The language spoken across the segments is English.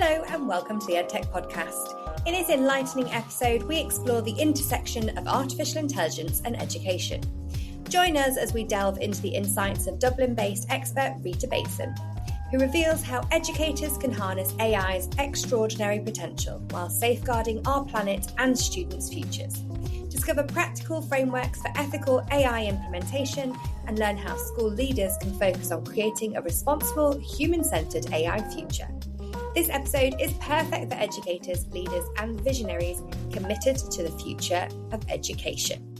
Hello and welcome to the EdTech Podcast. In this enlightening episode, we explore the intersection of artificial intelligence and education. Join us as we delve into the insights of Dublin-based expert Rita Bateson, who reveals how educators can harness AI's extraordinary potential while safeguarding our planet and students' futures. Discover practical frameworks for ethical AI implementation and learn how school leaders can focus on creating a responsible, human-centered AI future. This episode is perfect for educators, leaders, and visionaries committed to the future of education.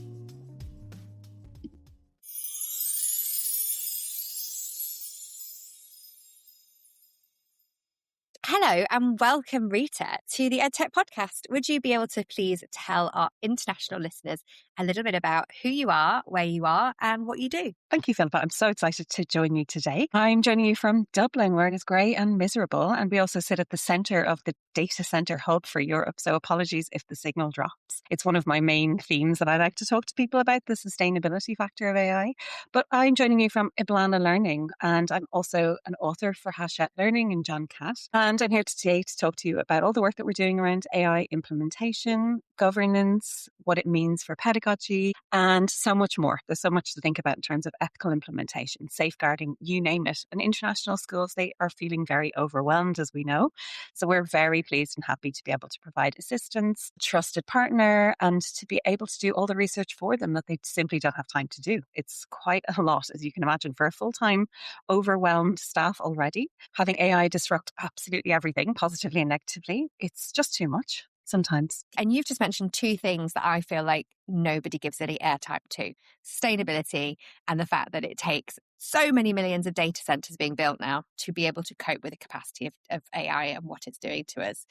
Hello and welcome, Rita, to the EdTech Podcast. Would you be able to please tell our international listeners a little bit about who you are, where you are, and what you do? Thank you, Philippa. I'm so excited to join you today. I'm joining you from Dublin, where it is grey and miserable, and we also sit at the centre of the data centre hub for Europe, so apologies if the signal drops. It's one of my main themes that I like to talk to people about, the sustainability factor of AI. But I'm joining you from Ablama Learning, and I'm also an author for Hachette Learning and John Catt. And I'm here today to talk to you about all the work that we're doing around AI implementation, governance, what it means for pedagogy, and so much more. There's so much to think about in terms of ethical implementation, safeguarding, you name it. And international schools, they are feeling very overwhelmed, as we know. So we're very pleased and happy to be able to provide assistance, trusted partner, and to be able to do all the research for them that they simply don't have time to do. It's quite a lot, as you can imagine, for a full-time, overwhelmed staff already. Having AI disrupt absolutely everything, positively and negatively, it's just too much sometimes. And you've just mentioned two things that I feel like nobody gives any airtime to: sustainability and the fact that it takes so many millions of data centers being built now to be able to cope with the capacity of AI and what it's doing to us.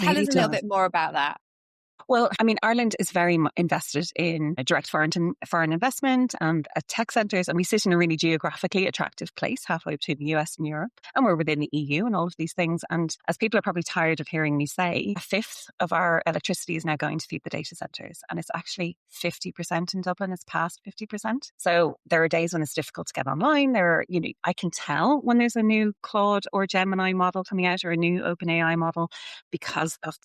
Tell us a little bit more about that. Well, I mean, Ireland is very invested in a direct foreign investment and tech centres, and we sit in a really geographically attractive place halfway between the US and Europe, and we're within the EU and all of these things. And as people are probably tired of hearing me say, a fifth of our electricity is now going to feed the data centres, and it's actually 50% in Dublin. It's past 50%. So there are days when it's difficult to get online. I can tell when there's a new Claude or Gemini model coming out or a new OpenAI model because of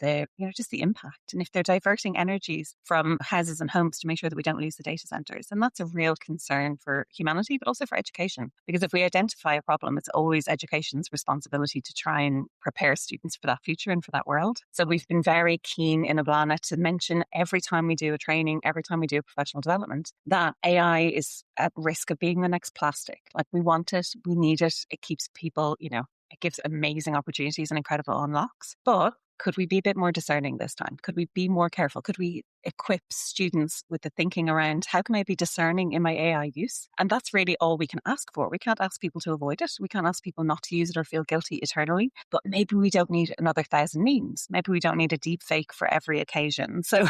just the impact. And if they're diverting energies from houses and homes to make sure that we don't lose the data centres. And that's a real concern for humanity, but also for education. Because if we identify a problem, it's always education's responsibility to try and prepare students for that future and for that world. So we've been very keen in Ablama to mention every time we do a training, every time we do a professional development, that AI is at risk of being the next plastic. Like, we want it, we need it, it keeps people, it gives amazing opportunities and incredible unlocks. But could we be a bit more discerning this time? Could we be more careful? Could we equip students with the thinking around how can I be discerning in my AI use? And that's really all we can ask for. We can't ask people to avoid it. We can't ask people not to use it or feel guilty eternally. But maybe we don't need another 1,000 memes. Maybe we don't need a deep fake for every occasion. So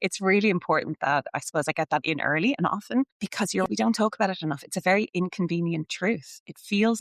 it's really important that, I suppose, I get that in early and often, because we don't talk about it enough. It's a very inconvenient truth. It feels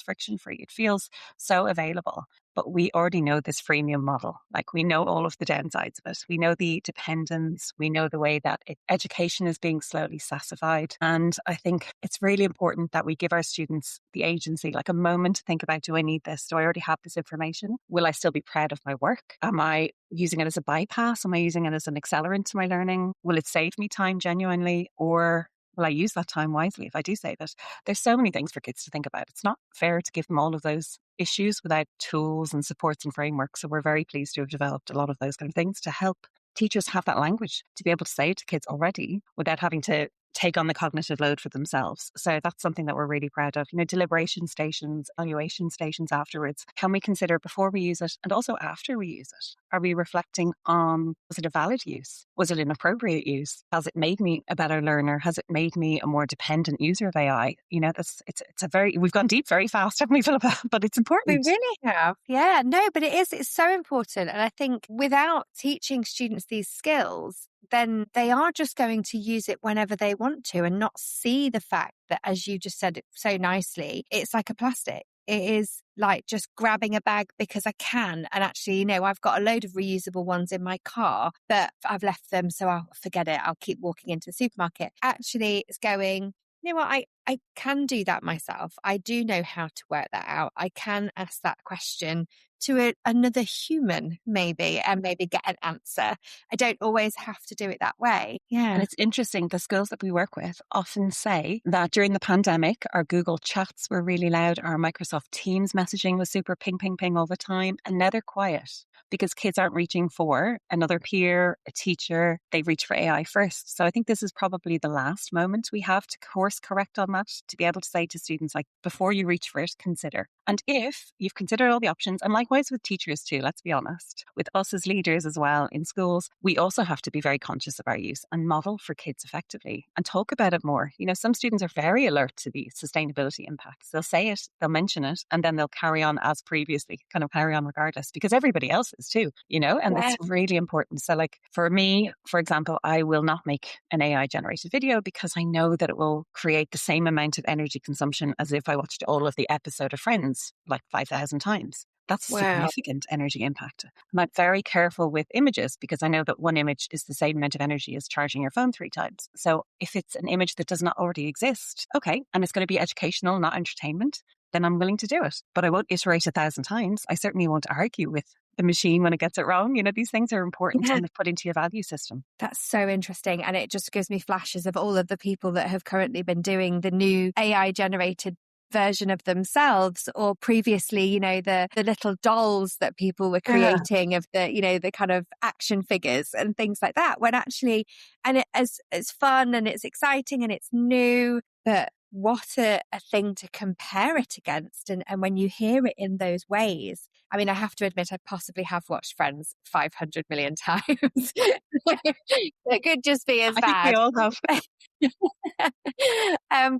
friction-free. It feels so available. But we already know this freemium model. Like, we know all of the downsides of it. We know the dependence. We know the way that education is being slowly sassified. And I think it's really important that we give our students the agency, like a moment to think about, do I need this? Do I already have this information? Will I still be proud of my work? Am I using it as a bypass? Am I using it as an accelerant to my learning? Will it save me time genuinely? Or will I use that time wisely if I do save it? There's so many things for kids to think about. It's not fair to give them all of those issues without tools and supports and frameworks. So we're very pleased to have developed a lot of those kind of things to help teachers have that language to be able to say it to kids already without having to take on the cognitive load for themselves. So that's something that we're really proud of. Deliberation stations, evaluation stations afterwards. Can we consider before we use it and also after we use it? Are we reflecting on, was it a valid use? Was it an appropriate use? Has it made me a better learner? Has it made me a more dependent user of AI? We've gone deep very fast, haven't we, Philippa? But it's important. We really have. Yeah, no, but it's so important. And I think without teaching students these skills, then they are just going to use it whenever they want to and not see the fact that, as you just said it so nicely, it's like a plastic. It is like just grabbing a bag because I can. And actually, I've got a load of reusable ones in my car, but I've left them, so I'll forget it. I'll keep walking into the supermarket. Actually, it's going, you know what, I can do that myself. I do know how to work that out. I can ask that question to another human, maybe, and maybe get an answer. I don't always have to do it that way. Yeah. And it's interesting, the schools that we work with often say that during the pandemic, our Google chats were really loud, our Microsoft Teams messaging was super ping, ping, ping all the time. And now they're quiet because kids aren't reaching for another peer, a teacher. They reach for AI first. So I think this is probably the last moment we have to course correct on that, to be able to say to students, like, before you reach for it, consider. And if you've considered all the options, and likewise with teachers too, let's be honest, with us as leaders as well in schools, we also have to be very conscious of our use and model for kids effectively and talk about it more. You know, some students are very alert to the sustainability impacts. They'll say it, they'll mention it, and then they'll carry on as previously, kind of carry on regardless, because everybody else is too, you know, and it's really important. So like for me, for example, I will not make an AI generated video because I know that it will create the same amount of energy consumption as if I watched all of the episode of Friends like 5,000 times. That's significant energy impact. I'm very careful with images because I know that one image is the same amount of energy as charging your phone 3 times. So if it's an image that does not already exist, okay, and it's going to be educational, not entertainment, then I'm willing to do it. But I won't iterate 1,000 times. I certainly won't argue with the machine when it gets it wrong. You know, these things are important to kind of put into your value system. That's so interesting. And it just gives me flashes of all of the people that have currently been doing the new AI generated version of themselves, or previously, you know, the little dolls that people were creating of the, you know, the kind of action figures and things like that, when actually, and it's fun and it's exciting and it's new, but what a thing to compare it against. And when you hear it in those ways, I mean, I have to admit, I possibly have watched Friends 500 million times. It could just be as bad. I think we all have.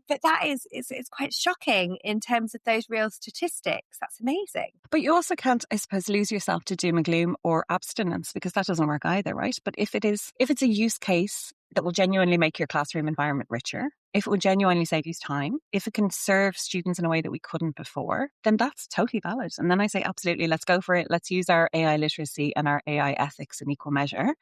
But that is, it's quite shocking in terms of those real statistics. That's amazing. But you also can't, I suppose, lose yourself to doom and gloom or abstinence, because that doesn't work either, right? But if it's a use case that will genuinely make your classroom environment richer, if it will genuinely save you time, if it can serve students in a way that we couldn't before, then that's totally valid. And then I say, absolutely, let's go for it. Let's use our AI literacy and our AI ethics in equal measure.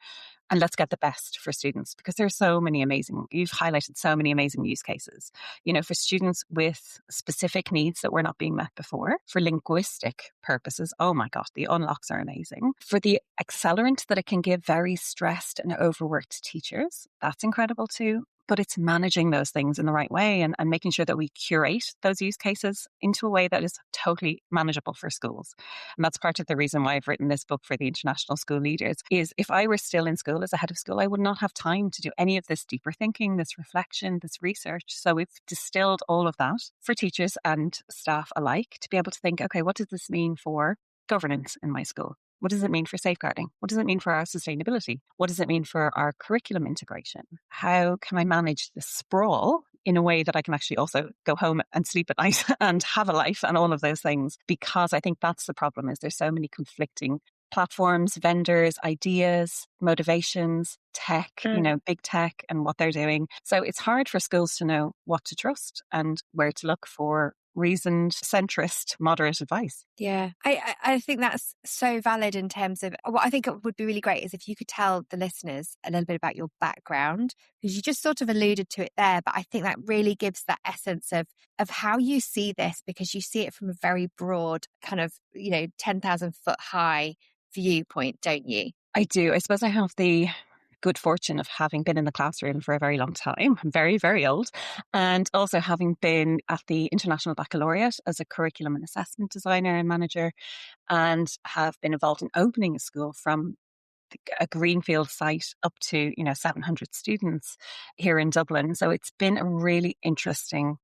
And let's get the best for students, because there's so many amazing, you've highlighted so many amazing use cases, you know, for students with specific needs that were not being met before, for linguistic purposes. Oh my God, the unlocks are amazing. For the accelerant that it can give very stressed and overworked teachers, that's incredible too. But it's managing those things in the right way and making sure that we curate those use cases into a way that is totally manageable for schools. And that's part of the reason why I've written this book for the international school leaders, is if I were still in school as a head of school, I would not have time to do any of this deeper thinking, this reflection, this research. So we've distilled all of that for teachers and staff alike to be able to think, okay, what does this mean for governance in my school? What does it mean for safeguarding? What does it mean for our sustainability? What does it mean for our curriculum integration? How can I manage the sprawl in a way that I can actually also go home and sleep at night and have a life and all of those things? Because I think that's the problem, is there's so many conflicting platforms, vendors, ideas, motivations, tech, you know, big tech and what they're doing. So it's hard for schools to know what to trust and where to look for reasoned, centrist, moderate advice. Yeah, I think that's so valid in terms of what I think it would be really great is if you could tell the listeners a little bit about your background, because you just sort of alluded to it there, but I think that really gives that essence of how you see this, because you see it from a very broad kind of, you know, 10,000 foot high viewpoint, don't you? I do. I suppose I have the good fortune of having been in the classroom for a very long time. I'm very, very old. And also having been at the International Baccalaureate as a curriculum and assessment designer and manager, and have been involved in opening a school from a greenfield site up to, you know, 700 students here in Dublin. So it's been a really interesting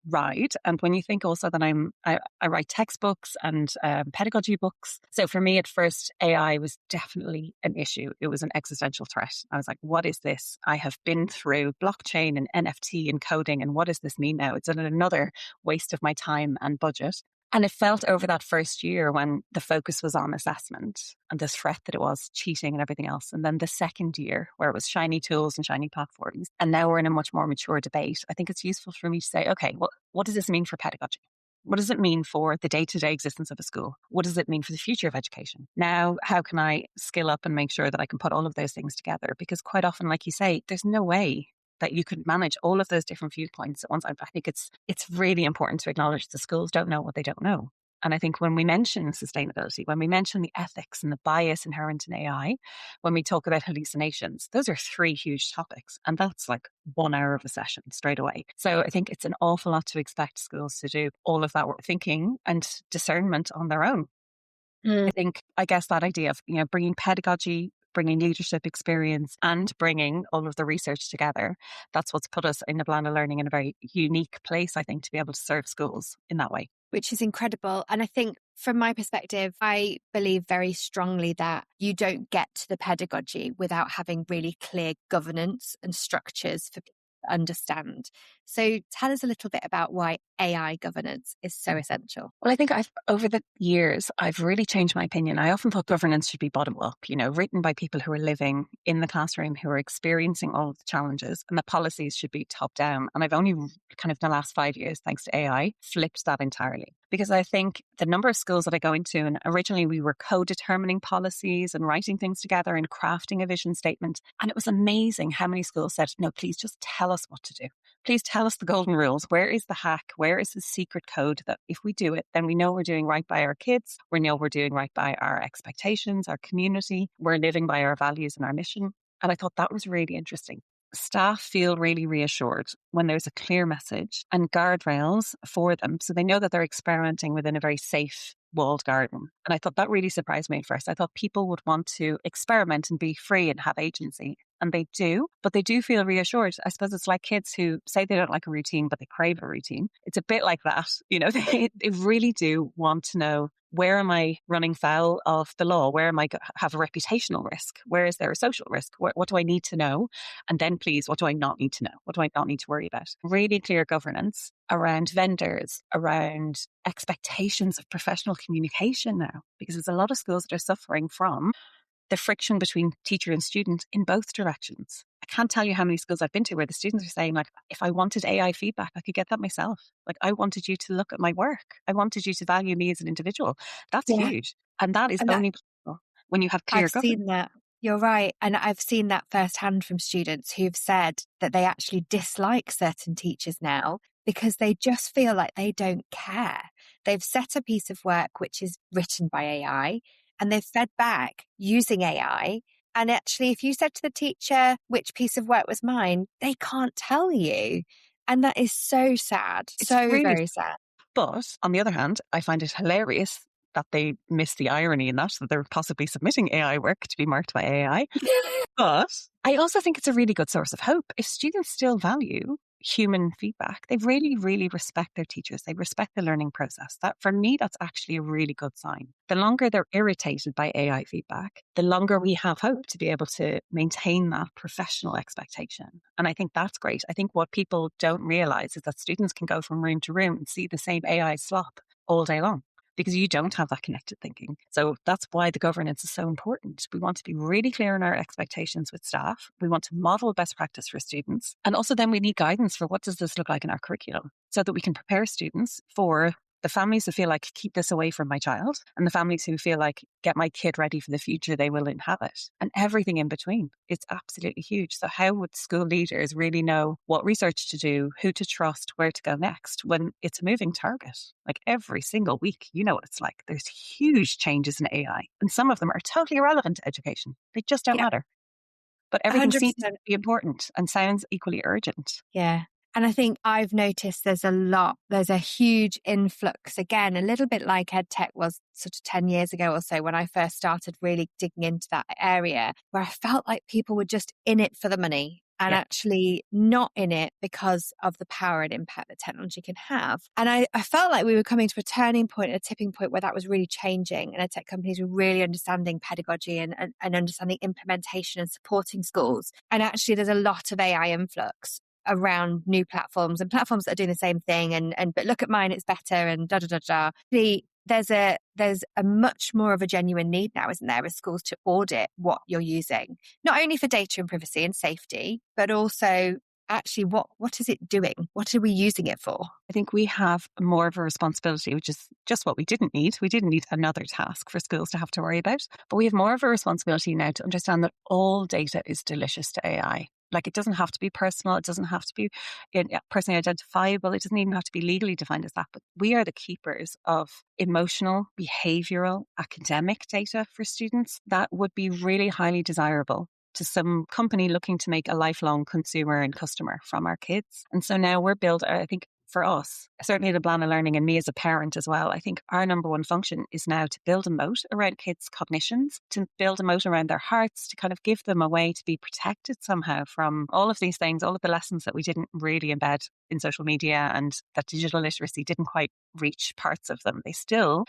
ride. And when you think also that I write textbooks and pedagogy books. So for me at first, AI was definitely an issue. It was an existential threat. I was like, what is this? I have been through blockchain and NFT and coding, and what does this mean now? It's another waste of my time and budget. And it felt over that first year when the focus was on assessment and the threat that it was, cheating and everything else. And then the second year where it was shiny tools and shiny platforms. And now we're in a much more mature debate. I think it's useful for me to say, okay, well, what does this mean for pedagogy? What does it mean for the day-to-day existence of a school? What does it mean for the future of education? Now, how can I skill up and make sure that I can put all of those things together? Because quite often, like you say, there's no way that you could manage all of those different viewpoints at once. I think it's really important to acknowledge the schools don't know what they don't know. And I think when we mention sustainability, when we mention the ethics and the bias inherent in AI, when we talk about hallucinations, those are 3 huge topics. And that's like 1 hour of a session straight away. So I think it's an awful lot to expect schools to do all of that work, thinking and discernment on their own. I guess that idea of, bringing pedagogy, bringing leadership experience, and bringing all of the research together, that's what's put us in Ablama Learning in a very unique place, I think, to be able to serve schools in that way. Which is incredible. And I think from my perspective, I believe very strongly that you don't get to the pedagogy without having really clear governance and structures for people to understand. So tell us a little bit about why AI governance is so essential. Well, I think over the years, I've really changed my opinion. I often thought governance should be bottom up, written by people who are living in the classroom, who are experiencing all of the challenges, and the policies should be top down. And I've only kind of in the last 5 years, thanks to AI, flipped that entirely. Because I think the number of schools that I go into, and originally we were co-determining policies and writing things together and crafting a vision statement. And it was amazing how many schools said, no, please just tell us what to do. Please tell us the golden rules. Where is the hack? Where is the secret code that if we do it, then we know we're doing right by our kids. We know we're doing right by our expectations, our community. We're living by our values and our mission. And I thought that was really interesting. Staff feel really reassured when there's a clear message and guardrails for them, so they know that they're experimenting within a very safe walled garden. And I thought that really surprised me at first. I thought people would want to experiment and be free and have agency. And they do, but they do feel reassured. I suppose it's like kids who say they don't like a routine, but they crave a routine. It's a bit like that. They really do want to know, where am I running foul of the law? Where am I have a reputational risk? Where is there a social risk? What do I need to know? And then please, what do I not need to know? What do I not need to worry about? Really clear governance around vendors, around expectations of professional communication now, because there's a lot of schools that are suffering from the friction between teacher and student in both directions. I can't tell you how many schools I've been to where the students are saying, like, if I wanted AI feedback, I could get that myself. Like, I wanted you to look at my work. I wanted you to value me as an individual. That's huge. And that is only possible when you have clear governance. I've seen that. You're right. And I've seen that firsthand from students who've said that they actually dislike certain teachers now because they just feel like they don't care. They've set a piece of work which is written by AI, and they've fed back using AI. And actually, if you said to the teacher which piece of work was mine, they can't tell you. And that is so sad. It's so really very sad. But on the other hand, I find it hilarious that they miss the irony in that they're possibly submitting AI work to be marked by AI. But I also think it's a really good source of hope. If students still value human feedback, they really, really respect their teachers. They respect the learning process. That, for me, that's actually a really good sign. The longer they're irritated by AI feedback, the longer we have hope to be able to maintain that professional expectation. And I think that's great. I think what people don't realize is that students can go from room to room and see the same AI slop all day long, because you don't have that connected thinking. So that's why the governance is so important. We want to be really clear in our expectations with staff. We want to model best practice for students. And also then we need guidance for what does this look like in our curriculum, so that we can prepare students for the families who feel like, keep this away from my child, and the families who feel like, get my kid ready for the future they will inhabit, and everything in between. It's absolutely huge. So how would school leaders really know what research to do, who to trust, where to go next, when it's a moving target? Like every single week, you know what it's like. There's huge changes in AI, and some of them are totally irrelevant to education. They just don't matter. But everything 100%. Seems to be important and sounds equally urgent. Yeah. And I think I've noticed there's a huge influx, again, a little bit like EdTech was sort of 10 years ago or so when I first started really digging into that area, where I felt like people were just in it for the money and actually not in it because of the power and impact that technology can have. And I felt like we were coming to a turning point, a tipping point where that was really changing, and EdTech companies were really understanding pedagogy and understanding implementation and supporting schools. And actually there's a lot of AI influx around new platforms and platforms that are doing the same thing and but look at mine, it's better, and There's a much more of a genuine need now, isn't there, as schools to audit what you're using, not only for data and privacy and safety, but also actually what is it doing? What are we using it for? I think we have more of a responsibility, which is just what we didn't need. We didn't need another task for schools to have to worry about, but we have more of a responsibility now to understand that all data is delicious to AI. Like, it doesn't have to be personal. It doesn't have to be personally identifiable. It doesn't even have to be legally defined as that. But we are the keepers of emotional, behavioral, academic data for students that would be really highly desirable to some company looking to make a lifelong consumer and customer from our kids. And so now we're building, I think, for us, certainly at Ablama Learning and me as a parent as well, I think our number one function is now to build a moat around kids' cognitions, to build a moat around their hearts, to kind of give them a way to be protected somehow from all of these things, all of the lessons that we didn't really embed in social media and that digital literacy didn't quite reach parts of them. They still,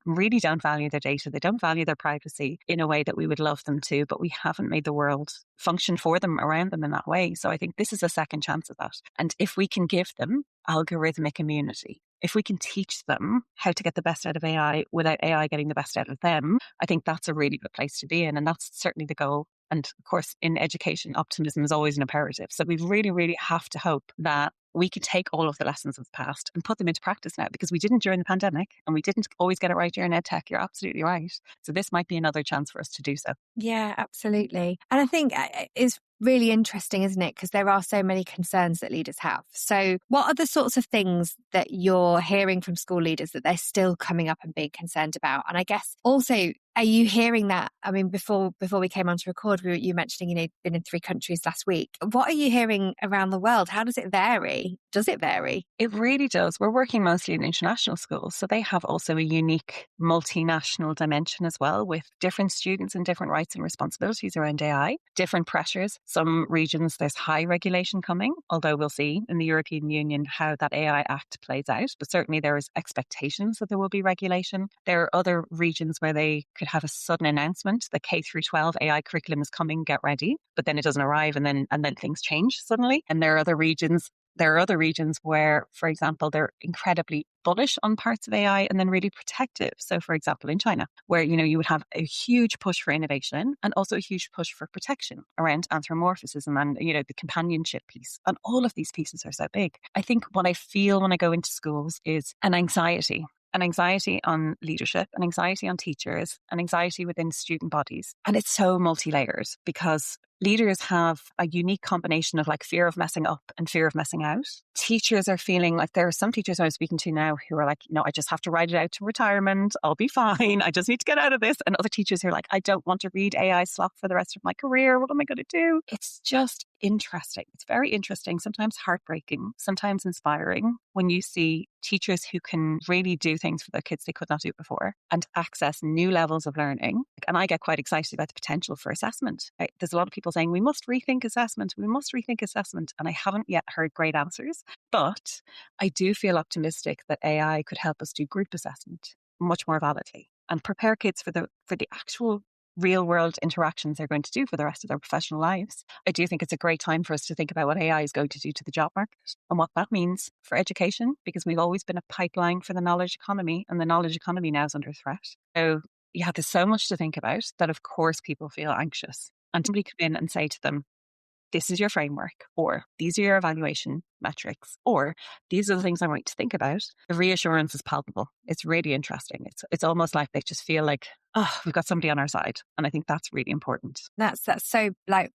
really don't value their data. They don't value their privacy in a way that we would love them to, but we haven't made the world function for them, around them in that way. So I think this is a second chance at that. And if we can give them algorithmic immunity, if we can teach them how to get the best out of AI without AI getting the best out of them, I think that's a really good place to be in. And that's certainly the goal. And of course, in education, optimism is always an imperative. So we really, really have to hope that we can take all of the lessons of the past and put them into practice now, because we didn't during the pandemic and we didn't always get it right during EdTech. You're absolutely right. So this might be another chance for us to do so. Yeah, absolutely. And I think it's really interesting, isn't it? Because there are so many concerns that leaders have. So what are the sorts of things that you're hearing from school leaders that they're still coming up and being concerned about? And I guess also, are you hearing that? I mean, before we came on to record, you mentioning, been in 3 countries last week. What are you hearing around the world? How does it vary? Does it vary? It really does. We're working mostly in international schools. So they have also a unique multinational dimension as well, with different students and different rights and responsibilities around AI, different pressures. Some regions, there's high regulation coming, although we'll see in the European Union how that AI Act plays out. But certainly there is expectations that there will be regulation. There are other regions where they could have a sudden announcement that K through 12 AI curriculum is coming, get ready, but then it doesn't arrive and then things change suddenly. And there are other regions where, for example, they're incredibly bullish on parts of AI and then really protective. So, for example, in China, where, you would have a huge push for innovation and also a huge push for protection around anthropomorphism and, the companionship piece. And all of these pieces are so big. I think what I feel when I go into schools is an anxiety on leadership, an anxiety on teachers, an anxiety within student bodies. And it's so multi-layered because leaders have a unique combination of fear of messing up and fear of messing out. Teachers are feeling like, there are some teachers I'm speaking to now who are like, I just have to ride it out to retirement. I'll be fine. I just need to get out of this. And other teachers who are like, I don't want to read AI slop for the rest of my career. What am I going to do? It's just interesting. It's very interesting, sometimes heartbreaking, sometimes inspiring when you see teachers who can really do things for their kids they could not do before and access new levels of learning. And I get quite excited about the potential for assessment. There's a lot of people saying we must rethink assessment. And I haven't yet heard great answers, but I do feel optimistic that AI could help us do group assessment much more validly and prepare kids for the actual real world interactions they're going to do for the rest of their professional lives. I do think it's a great time for us to think about what AI is going to do to the job market and what that means for education, because we've always been a pipeline for the knowledge economy, and the knowledge economy now is under threat. So yeah, there's so much to think about that of course people feel anxious. And somebody come in and say to them, this is your framework, or these are your evaluation metrics, or these are the things I want you to think about. The reassurance is palpable. It's really interesting. It's almost like they just feel like, oh, we've got somebody on our side. And I think that's really important. That's so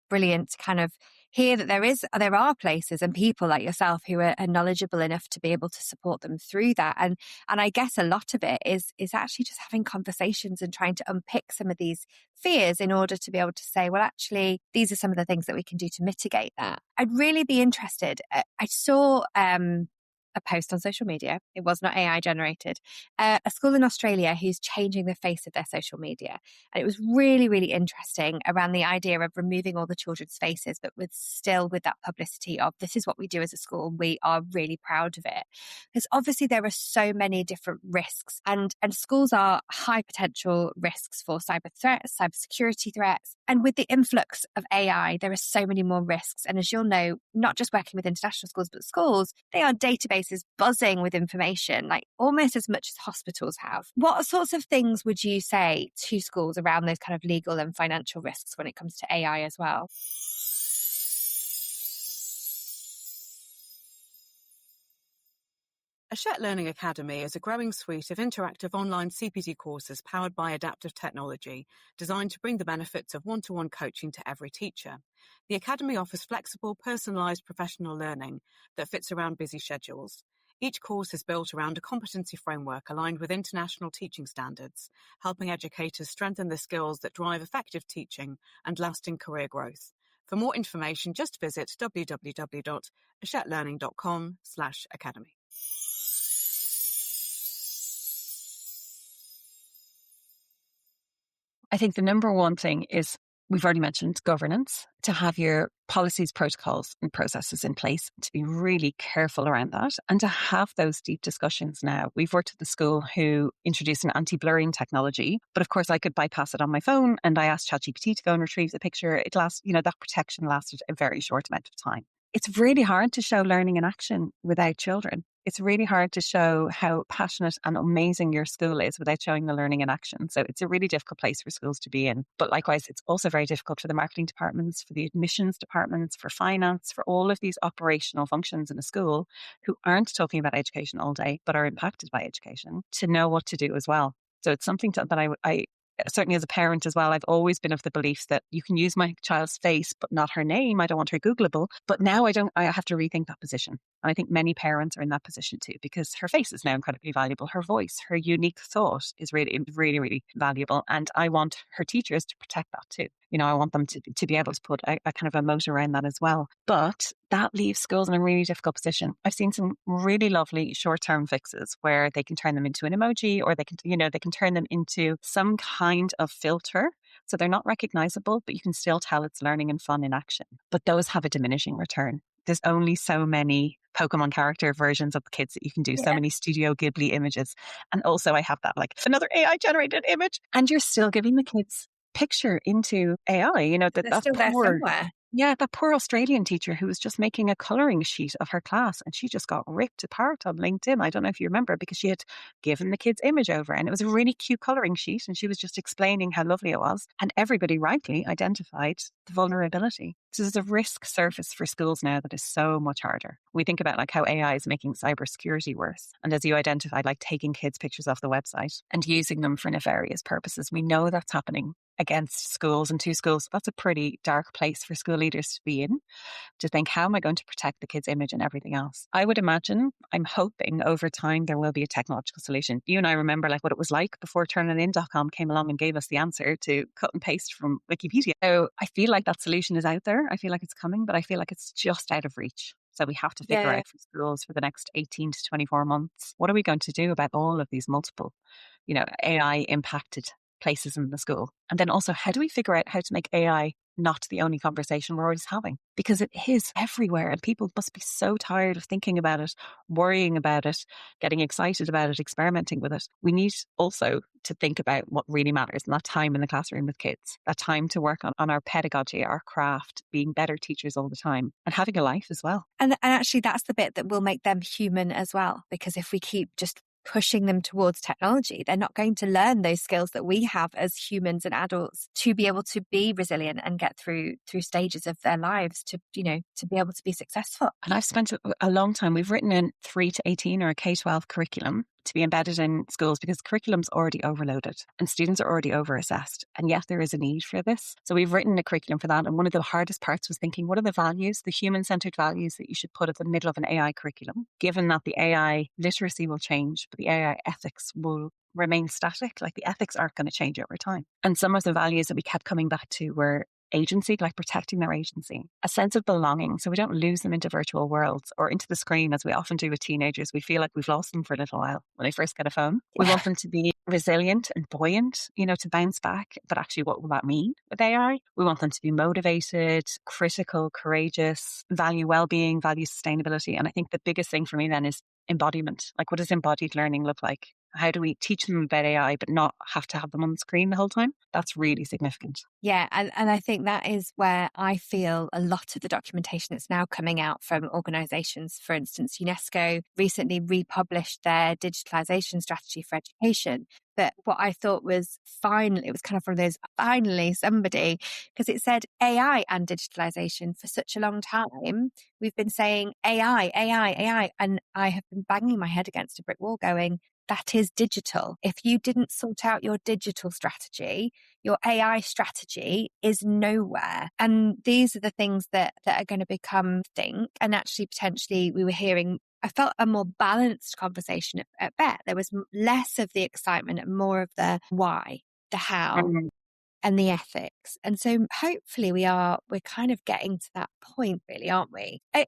brilliant to kind of hear that there are places and people like yourself who are knowledgeable enough to be able to support them through that. And I guess a lot of it is actually just having conversations and trying to unpick some of these fears in order to be able to say, well, actually, these are some of the things that we can do to mitigate that. I'd really be interested. I saw a post on social media. It was not AI generated. A school in Australia who's changing the face of their social media. And it was really, really interesting around the idea of removing all the children's faces, but with that publicity of this is what we do as a school. And we are really proud of it. Because obviously there are so many different risks, and schools are high potential risks for cyber threats, cybersecurity threats. And with the influx of AI, there are so many more risks. And as you'll know, not just working with international schools, but schools, they are databases buzzing with information, like almost as much as hospitals have. What sorts of things would you say to schools around those kind of legal and financial risks when it comes to AI as well? Hachette Learning Academy is a growing suite of interactive online CPD courses powered by adaptive technology, designed to bring the benefits of one-to-one coaching to every teacher. The Academy offers flexible, personalised professional learning that fits around busy schedules. Each course is built around a competency framework aligned with international teaching standards, helping educators strengthen the skills that drive effective teaching and lasting career growth. For more information, just visit www.hachetlearning.com/academy. I think the number one thing is, we've already mentioned governance, to have your policies, protocols and processes in place, to be really careful around that and to have those deep discussions now. We've worked at the school who introduced an anti-blurring technology, but of course I could bypass it on my phone, and I asked ChatGPT to go and retrieve the picture. That protection lasted a very short amount of time. It's really hard to show learning in action without children. It's really hard to show how passionate and amazing your school is without showing the learning in action. So it's a really difficult place for schools to be in. But likewise, it's also very difficult for the marketing departments, for the admissions departments, for finance, for all of these operational functions in a school who aren't talking about education all day, but are impacted by education, to know what to do as well. So it's something that I certainly as a parent as well, I've always been of the belief that you can use my child's face, but not her name. I don't want her Googleable. But now I have to rethink that position. And I think many parents are in that position too, because her face is now incredibly valuable. Her voice, her unique thought is really, really, really valuable. And I want her teachers to protect that too. I want them to be able to put a kind of a moat around that as well. But that leaves schools in a really difficult position. I've seen some really lovely short-term fixes where they can turn them into an emoji, or they can turn them into some kind of filter. So they're not recognizable, but you can still tell it's learning and fun in action. But those have a diminishing return. There's only so many Pokemon character versions of the kids that you can do, so many Studio Ghibli images. And also I have that another AI generated image, and you're still giving the kids picture into AI, They're still there somewhere. Yeah, that poor Australian teacher who was just making a colouring sheet of her class, and she just got ripped apart on LinkedIn. I don't know if you remember, because she had given the kids' image over, and it was a really cute colouring sheet, and she was just explaining how lovely it was. And everybody rightly identified the vulnerability. So there's a risk surface for schools now that is so much harder. We think about how AI is making cybersecurity worse. And as you identified, taking kids' pictures off the website and using them for nefarious purposes. We know that's happening against schools and to schools. That's a pretty dark place for school leaders to be in, to think, how am I going to protect the kids' image and everything else? I would imagine, I'm hoping over time there will be a technological solution. You and I remember what it was like before turnitin.com came along and gave us the answer to cut and paste from Wikipedia. So I feel like that solution is out there. I feel like it's coming, but I feel like it's just out of reach. So we have to figure out for schools for the next 18 to 24 months, what are we going to do about all of these multiple, AI impacted places in the school? And then also, how do we figure out how to make AI not the only conversation we're always having? Because it is everywhere, and people must be so tired of thinking about it, worrying about it, getting excited about it, experimenting with it. We need also to think about what really matters, and that time in the classroom with kids, that time to work on our pedagogy, our craft, being better teachers all the time, and having a life as well. And actually, that's the bit that will make them human as well. Because if we keep just pushing them towards technology, they're not going to learn those skills that we have as humans and adults to be able to be resilient and get through stages of their lives to be able to be successful. And I've spent a long time, we've written a 3 to 18 or a K-12 curriculum to be embedded in schools, because curriculum's already overloaded and students are already over-assessed. And yet there is a need for this. So we've written a curriculum for that. And one of the hardest parts was thinking, what are the values, the human-centered values that you should put at the middle of an AI curriculum, given that the AI literacy will change, but the AI ethics will remain static. The ethics aren't going to change over time. And some of the values that we kept coming back to were agency, protecting their agency, a sense of belonging, so we don't lose them into virtual worlds or into the screen, as we often do with teenagers. We feel like we've lost them for a little while when they first get a phone. We want them to be resilient and buoyant, to bounce back. But actually, what will that mean with AI? We want them to be motivated, critical, courageous, value well-being, value sustainability. And I think the biggest thing for me then is embodiment. What does embodied learning look like? How do we teach them about AI, but not have to have them on the screen the whole time? That's really significant. Yeah. And I think that is where I feel a lot of the documentation that's now coming out from organizations. For instance, UNESCO recently republished their digitalization strategy for education. But what I thought was finally, it was kind of one of those, finally somebody, because it said AI and digitalization for such a long time. We've been saying AI, AI, AI. And I have been banging my head against a brick wall going, that is digital. If you didn't sort out your digital strategy, your AI strategy is nowhere. And these are the things that are going to become think. And actually, potentially, we were hearing, I felt a more balanced conversation at BET. There was less of the excitement and more of the why, the how, and the ethics. And so hopefully we're kind of getting to that point, really, aren't we? I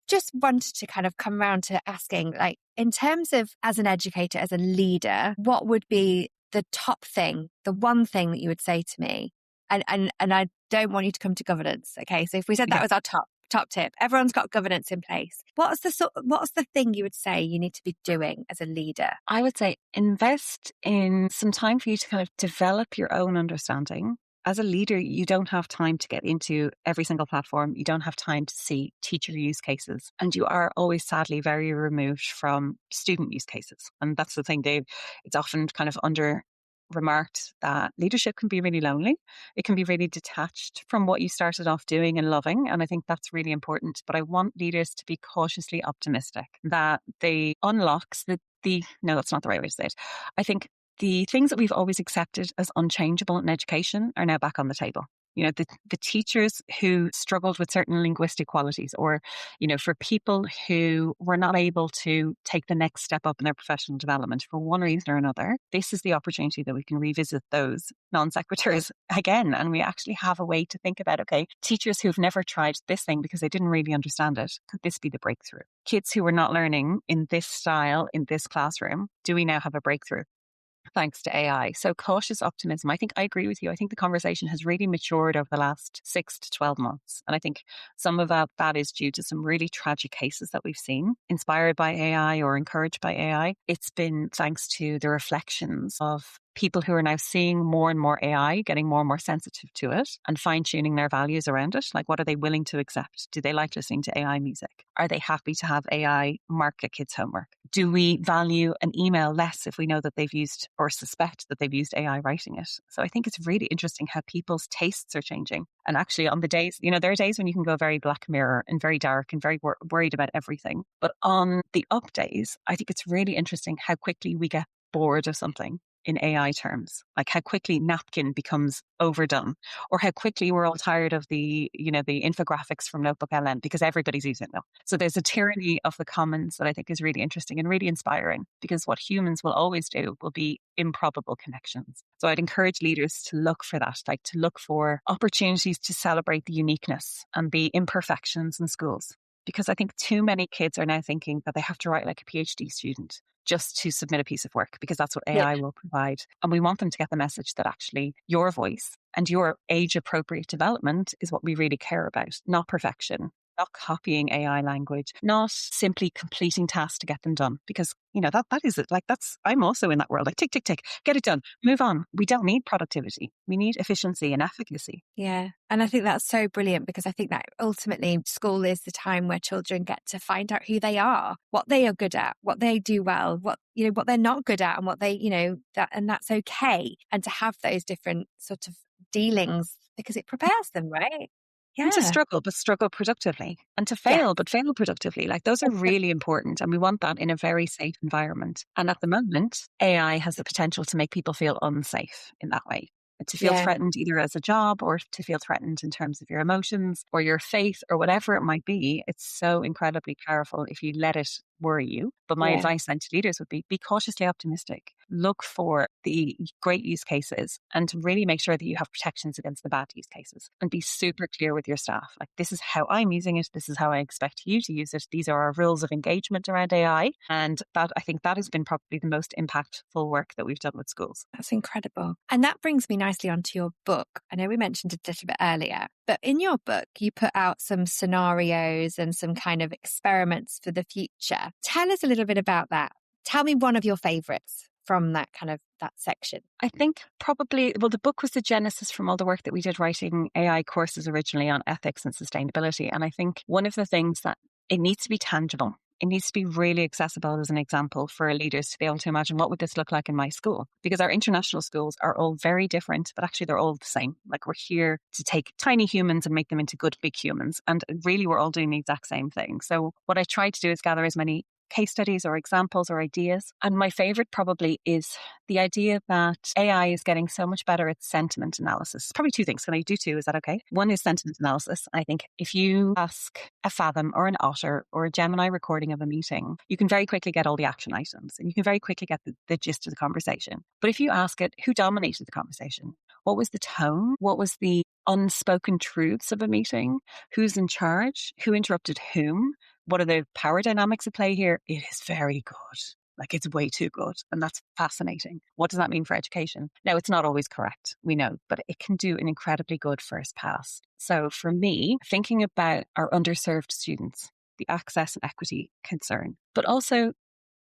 just wanted to kind of come around to asking, like, in terms of as an educator, as a leader, what would be the top thing, the one thing that you would say to me? And I don't want you to come to governance. Okay. So if we said that was our top tip, everyone's got governance in place. What's the thing you would say you need to be doing as a leader? I would say invest in some time for you to kind of develop your own understanding. As a leader, you don't have time to get into every single platform. You don't have time to see teacher use cases. And you are always, sadly, very removed from student use cases. And that's the thing, Dave. It's often kind of remarked that leadership can be really lonely. It can be really detached from what you started off doing and loving. And I think that's really important. But I want leaders to be cautiously optimistic that they unlocks no, that's not the right way to say it. I think the things that we've always accepted as unchangeable in education are now back on the table. You know, the teachers who struggled with certain linguistic qualities, or, you know, for people who were not able to take the next step up in their professional development for one reason or another, this is the opportunity that we can revisit those non sequiturs again. And we actually have a way to think about, okay, teachers who've never tried this thing because they didn't really understand it, could this be the breakthrough? Kids who were not learning in this style, in this classroom, do we now have a breakthrough? Thanks to AI. So cautious optimism. I think I agree with you. I think the conversation has really matured over the last 6 to 12 months. And I think some of that is due to some really tragic cases that we've seen, inspired by AI or encouraged by AI. It's been thanks to the reflections of people who are now seeing more and more AI, getting more and more sensitive to it and fine-tuning their values around it. Like, what are they willing to accept? Do they like listening to AI music? Are they happy to have AI mark a kid's homework? Do we value an email less if we know that they've used or suspect that they've used AI writing it? So I think it's really interesting how people's tastes are changing. And actually on the days, you know, there are days when you can go very Black Mirror and very dark and very worried about everything. But on the up days, I think it's really interesting how quickly we get bored of something in AI terms, like how quickly napkin becomes overdone, or how quickly we're all tired of the infographics from Notebook LM because everybody's using them. So there's a tyranny of the commons that I think is really interesting and really inspiring, because what humans will always do will be improbable connections. So I'd encourage leaders to look for that, like to look for opportunities to celebrate the uniqueness and the imperfections in schools. Because I think too many kids are now thinking that they have to write like a PhD student just to submit a piece of work, because that's what AI will provide. And we want them to get the message that actually your voice and your age-appropriate development is what we really care about, not perfection, not copying AI language, not simply completing tasks to get them done. Because, you know, that is it. Like, I'm also in that world. Like, tick, tick, tick, get it done, move on. We don't need productivity. We need efficiency and efficacy. Yeah. And I think that's so brilliant, because I think that ultimately school is the time where children get to find out who they are, what they are good at, what they do well, what they're not good at, and what they, and that's okay. And to have those different sort of dealings, because it prepares them, right? Yeah. And to struggle, but struggle productively, and to fail, but fail productively. Like, those are really important. And we want that in a very safe environment. And at the moment, AI has the potential to make people feel unsafe in that way. To feel threatened either as a job, or to feel threatened in terms of your emotions or your faith or whatever it might be. It's so incredibly powerful if you let it worry you. But my advice then to leaders would be cautiously optimistic. Look for the great use cases and to really make sure that you have protections against the bad use cases, and be super clear with your staff. Like, this is how I'm using it. This is how I expect you to use it. These are our rules of engagement around AI. And that, I think that has been probably the most impactful work that we've done with schools. That's incredible. And that brings me nicely onto your book. I know we mentioned it a little bit earlier, but in your book, you put out some scenarios and some kind of experiments for the future. Tell us a little bit about that. Tell me one of your favorites from that kind of that section? I think probably, well, the book was the genesis from all the work that we did writing AI courses originally on ethics and sustainability. And I think one of the things that it needs to be tangible. It needs to be really accessible as an example for leaders to be able to imagine what would this look like in my school? Because our international schools are all very different, but actually they're all the same. Like we're here to take tiny humans and make them into good big humans. And really we're all doing the exact same thing. So what I try to do is gather as many case studies or examples or ideas. And my favorite probably is the idea that AI is getting so much better at sentiment analysis. Probably two things. Can I do two? Is that okay? One is sentiment analysis. I think if you ask a Fathom or an Otter or a Gemini recording of a meeting, you can very quickly get all the action items and you can very quickly get the gist of the conversation. But if you ask it, who dominated the conversation? What was the tone? What was the unspoken truths of a meeting? Who's in charge? Who interrupted whom? What are the power dynamics at play here? It is very good. Like it's way too good. And that's fascinating. What does that mean for education? Now, it's not always correct, we know, but it can do an incredibly good first pass. So for me, thinking about our underserved students, the access and equity concern, but also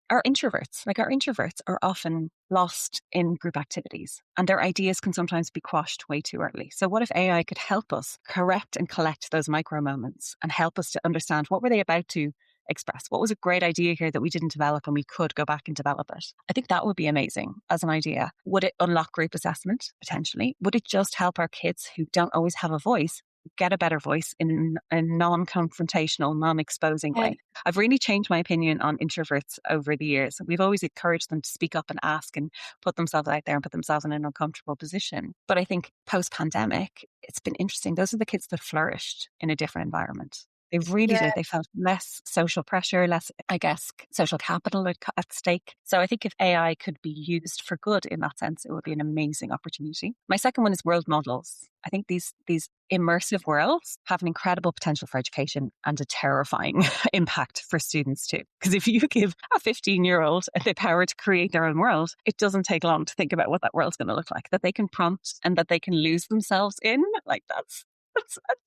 our introverts are often lost in group activities and their ideas can sometimes be quashed way too early. So what if AI could help us correct and collect those micro moments and help us to understand what were they about to express? What was a great idea here that we didn't develop and we could go back and develop it? I think that would be amazing as an idea. Would it unlock group assessment? Potentially. Would it just help our kids who don't always have a voice get a better voice in a non-confrontational, non-exposing way? I've really changed my opinion on introverts over the years. We've always encouraged them to speak up and ask and put themselves out there and put themselves in an uncomfortable position. But I think post-pandemic, it's been interesting. Those are the kids that flourished in a different environment. They really did. They felt less social pressure, less, I guess, social capital at stake. So I think if AI could be used for good in that sense, it would be an amazing opportunity. My second one is world models. I think these immersive worlds have an incredible potential for education and a terrifying impact for students too. Because if you give a 15-year-old the power to create their own world, it doesn't take long to think about what that world's going to look like, that they can prompt and that they can lose themselves in. Like that's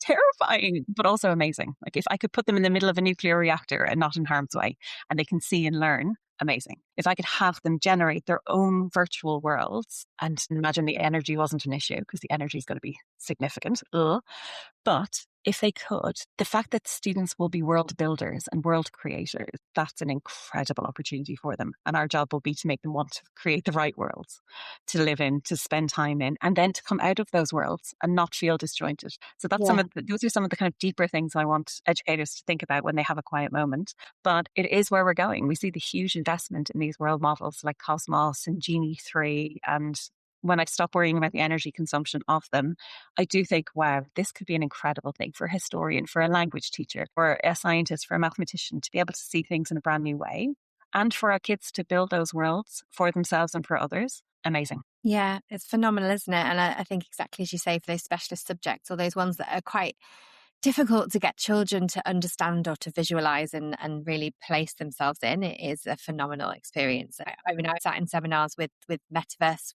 terrifying, but also amazing. Like if I could put them in the middle of a nuclear reactor and not in harm's way, and they can see and learn, amazing. If I could have them generate their own virtual worlds, and imagine the energy wasn't an issue because the energy is going to be significant. But if they could, the fact that students will be world builders and world creators, that's an incredible opportunity for them. And our job will be to make them want to create the right worlds to live in, to spend time in, and then to come out of those worlds and not feel disjointed. So that's those are some of the kind of deeper things I want educators to think about when they have a quiet moment. But it is where we're going. We see the huge investment in these world models like Cosmos and Genie 3 and when I stop worrying about the energy consumption of them, I do think, wow, this could be an incredible thing for a historian, for a language teacher, for a scientist, for a mathematician to be able to see things in a brand new way. And for our kids to build those worlds for themselves and for others. Amazing. Yeah, it's phenomenal, isn't it? And I think exactly as you say, for those specialist subjects or those ones that are quite difficult to get children to understand or to visualize and really place themselves in, it is a phenomenal experience. I mean, I sat in seminars with metaverse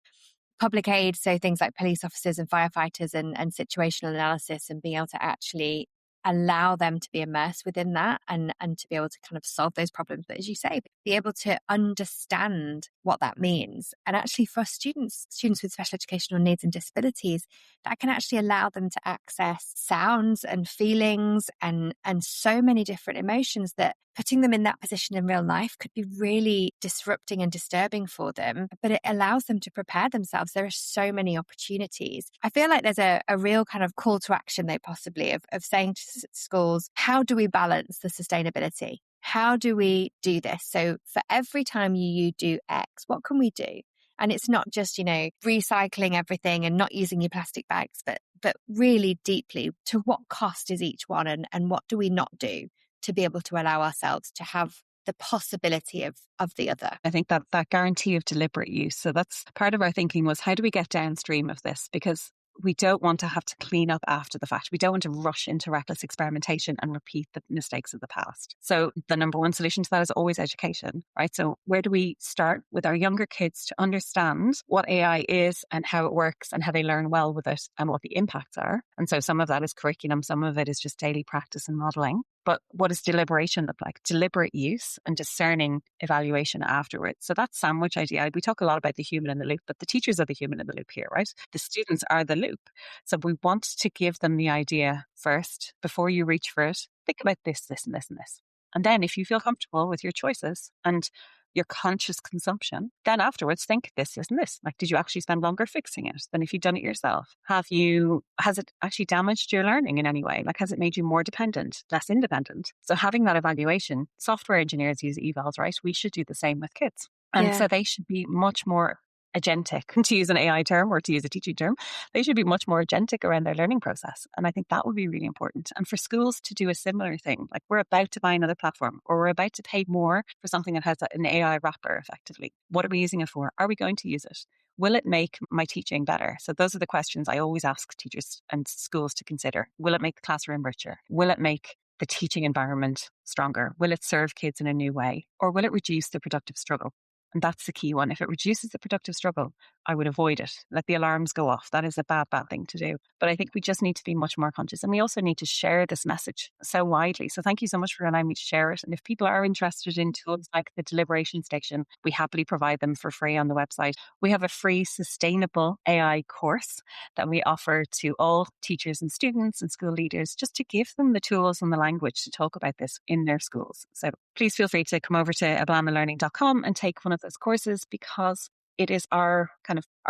public aid, so things like police officers and firefighters and situational analysis, and being able to actually allow them to be immersed within that and to be able to kind of solve those problems. But as you say, be able to understand what that means. And actually for students with special educational needs and disabilities, that can actually allow them to access sounds and feelings and so many different emotions that putting them in that position in real life could be really disrupting and disturbing for them. But it allows them to prepare themselves. There are so many opportunities. I feel like there's a real kind of call to action, though, possibly of saying to schools, how do we balance the sustainability? How do we do this? So for every time you do X, what can we do? And it's not just, recycling everything and not using your plastic bags, but really deeply, to what cost is each one and what do we not do to be able to allow ourselves to have the possibility of the other. I think that guarantee of deliberate use. So that's part of our thinking was, how do we get downstream of this? Because we don't want to have to clean up after the fact. We don't want to rush into reckless experimentation and repeat the mistakes of the past. So the number one solution to that is always education, right? So where do we start with our younger kids to understand what AI is and how it works and how they learn well with it and what the impacts are? And so some of that is curriculum, some of it is just daily practice and modeling. But what does deliberation look like? Deliberate use and discerning evaluation afterwards. So that sandwich idea, we talk a lot about the human in the loop, but the teachers are the human in the loop here, right? The students are the loop. So we want to give them the idea first before you reach for it. Think about this, this, and this, and this. And then if you feel comfortable with your choices and your conscious consumption, then afterwards think this, and this. Like, did you actually spend longer fixing it than if you'd done it yourself? Has it actually damaged your learning in any way? Like, has it made you more dependent, less independent? So having that evaluation, software engineers use evals, right? We should do the same with kids. And so they should be much more agentic, to use an AI term or to use a teaching term. They should be much more agentic around their learning process. And I think that would be really important. And for schools to do a similar thing, like we're about to buy another platform or we're about to pay more for something that has an AI wrapper effectively. What are we using it for? Are we going to use it? Will it make my teaching better? So those are the questions I always ask teachers and schools to consider. Will it make the classroom richer? Will it make the teaching environment stronger? Will it serve kids in a new way? Or will it reduce the productive struggle? And that's the key one. If it reduces the productive struggle, I would avoid it. Let the alarms go off. That is a bad thing to do. But I think we just need to be much more conscious. And we also need to share this message so widely. So thank you so much for allowing me to share it. And if people are interested in tools like the Deliberation Station, we happily provide them for free on the website. We have a free sustainable AI course that we offer to all teachers and students and school leaders, just to give them the tools and the language to talk about this in their schools. So please feel free to come over to ablamaLearning.com and take one of those courses, because it is our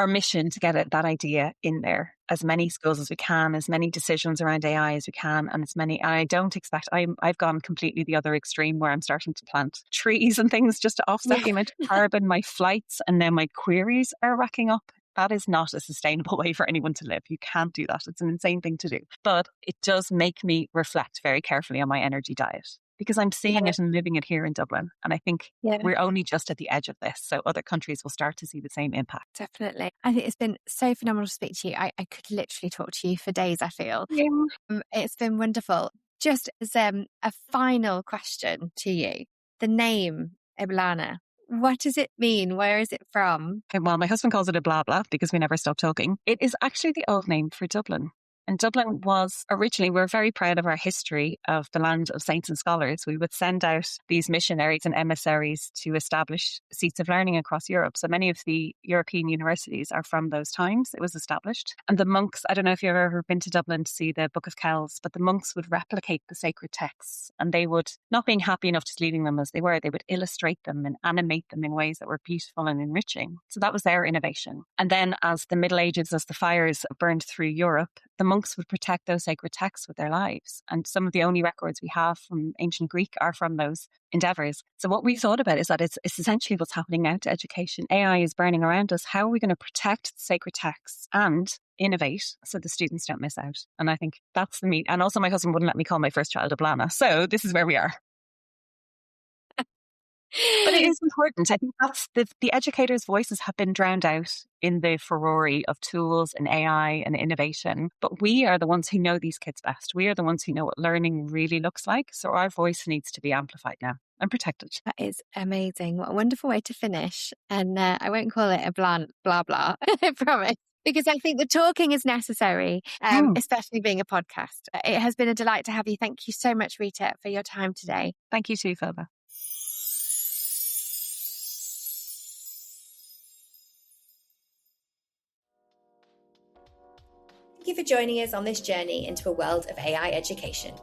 mission to get that idea in there, as many schools as we can, as many decisions around AI as we can, and as many. I don't expect. I've gone completely the other extreme where I'm starting to plant trees and things just to offset the amount of carbon. My flights and now my queries are racking up. That is not a sustainable way for anyone to live. You can't do that. It's an insane thing to do. But it does make me reflect very carefully on my energy diet, because I'm seeing it and living it here in Dublin. And I think we're only just at the edge of this. So other countries will start to see the same impact. Definitely. I think it's been so phenomenal to speak to you. I could literally talk to you for days, I feel. Yeah. It's been wonderful. Just as a final question to you, the name Ablama, what does it mean? Where is it from? Well, my husband calls it a blah blah because we never stop talking. It is actually the old name for Dublin. And Dublin was originally, we're very proud of our history of the land of saints and scholars. We would send out these missionaries and emissaries to establish seats of learning across Europe. So many of the European universities are from those times it was established. And the monks, I don't know if you've ever been to Dublin to see the Book of Kells, but the monks would replicate the sacred texts, and they would, not being happy enough just leaving them as they were, they would illustrate them and animate them in ways that were beautiful and enriching. So that was their innovation. And then as the Middle Ages, as the fires burned through Europe, the monks would protect those sacred texts with their lives. And some of the only records we have from ancient Greek are from those endeavours. So what we thought about is that it's essentially what's happening now to education. AI is burning around us. How are we going to protect the sacred texts and innovate so the students don't miss out? And I think that's the meat. And also my husband wouldn't let me call my first child Ablama. So this is where we are. But it is important. I think that's the educators' voices have been drowned out in the furore of tools and AI and innovation. But we are the ones who know these kids best. We are the ones who know what learning really looks like. So our voice needs to be amplified now and protected. That is amazing. What a wonderful way to finish. And I won't call it a blah, blah, I promise. Because I think the talking is necessary, especially being a podcast. It has been a delight to have you. Thank you so much, Rita, for your time today. Thank you too, Philippa. Thank you for joining us on this journey into a world of AI education.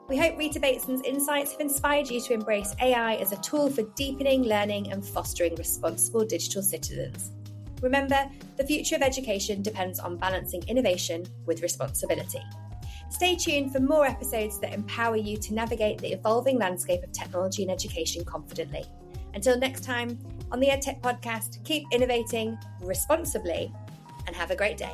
We hope Rita Bateson's insights have inspired you to embrace AI as a tool for deepening learning and fostering responsible digital citizens. Remember, the future of education depends on balancing innovation with responsibility. Stay tuned for more episodes that empower you to navigate the evolving landscape of technology and education confidently. Until next time, on the EdTech Podcast, keep innovating responsibly and have a great day.